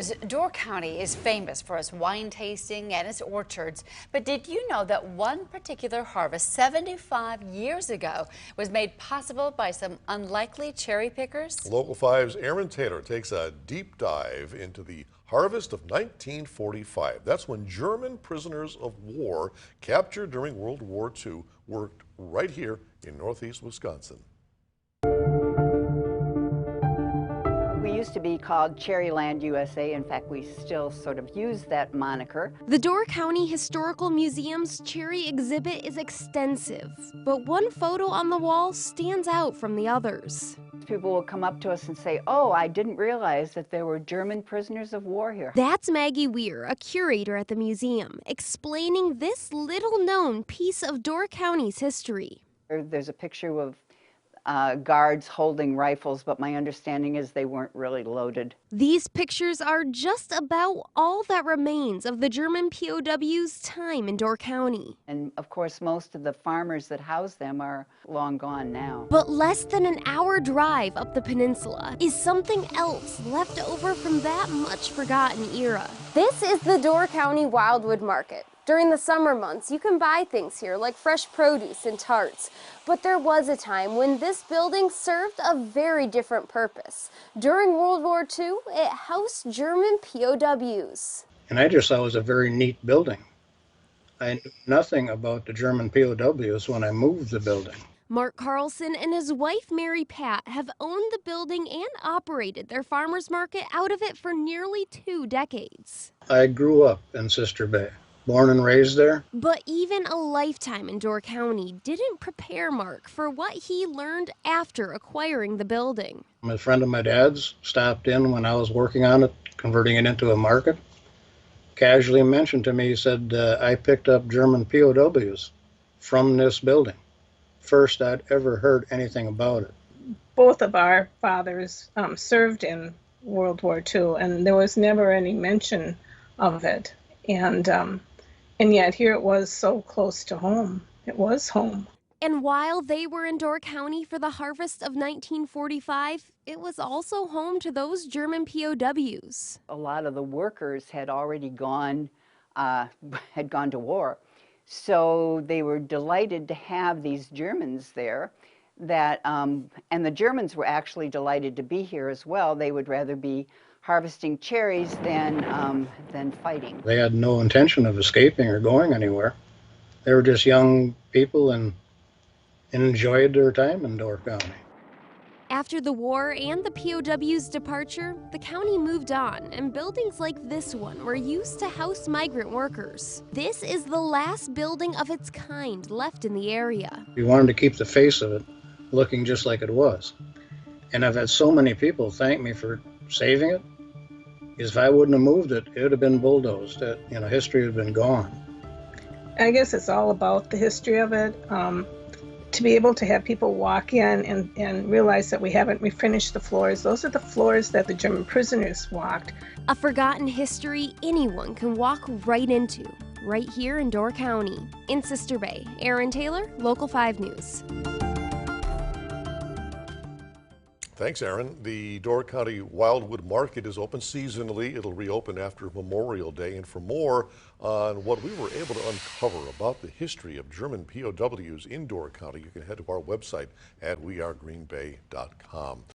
Door County is famous for its wine tasting and its orchards, but did you know that one particular harvest 75 years ago was made possible by some unlikely cherry pickers? Local 5's Erinn Taylor takes a deep dive into the harvest of 1945. That's when German prisoners of war captured during World War II worked right here in northeast Wisconsin. We used to be called Cherryland, USA. In fact, we still sort of use that moniker. The Door County Historical Museum's cherry exhibit is extensive, but one photo on the wall stands out from the others. People will come up to us and say, "Oh, I didn't realize that there were German prisoners of war here." That's Maggie Weir, a curator at the museum, explaining this little-known piece of Door County's history. There's a picture of guards holding rifles, but my understanding is they weren't really loaded. These pictures are just about all that remains of the German POWs' time in Door County. And of course, most of the farmers that house them are long gone now. But less than an hour drive up the peninsula is something else left over from that much forgotten era. This is the Door County Wildwood Market. During the summer months, you can buy things here like fresh produce and tarts. But there was a time when this building served a very different purpose. During World War II, it housed German POWs. And I just thought it was a very neat building. I knew nothing about the German POWs when I moved the building. Mark Carlson and his wife Mary Pat have owned the building and operated their farmers market out of it for nearly 2 decades. I grew up in Sister Bay. Born and raised there. But even a lifetime in Door County didn't prepare Mark for what he learned after acquiring the building. A friend of my dad's stopped in when I was working on it, converting it into a market. Casually mentioned to me, he said, I picked up German POWs from this building. First I'd ever heard anything about it. Both of our fathers served in World War II, and there was never any mention of it. And yet here it was so close to home. It was home. And while they were in Door County for the harvest of 1945, it was also home to those German POWs. A lot of the workers had already gone to war. So they were delighted to have these Germans there. And the Germans were actually delighted to be here as well. They would rather be harvesting cherries than fighting. They had no intention of escaping or going anywhere. They were just young people and enjoyed their time in Door County. After the war and the POW's departure, the county moved on, and buildings like this one were used to house migrant workers. This is the last building of its kind left in the area. We wanted to keep the face of it looking just like it was. And I've had so many people thank me for saving it. Because if I wouldn't have moved it, it would have been bulldozed. History would have been gone. I guess it's all about the history of it. To be able to have people walk in and realize that we haven't refinished the floors. Those are the floors that the German prisoners walked. A forgotten history anyone can walk right into, right here in Door County. In Sister Bay, Erinn Taylor, Local 5 News. Thanks, Erinn. The Door County Wildwood Market is open seasonally. It'll reopen after Memorial Day. And for more on what we were able to uncover about the history of German POWs in Door County, you can head to our website at wearegreenbay.com.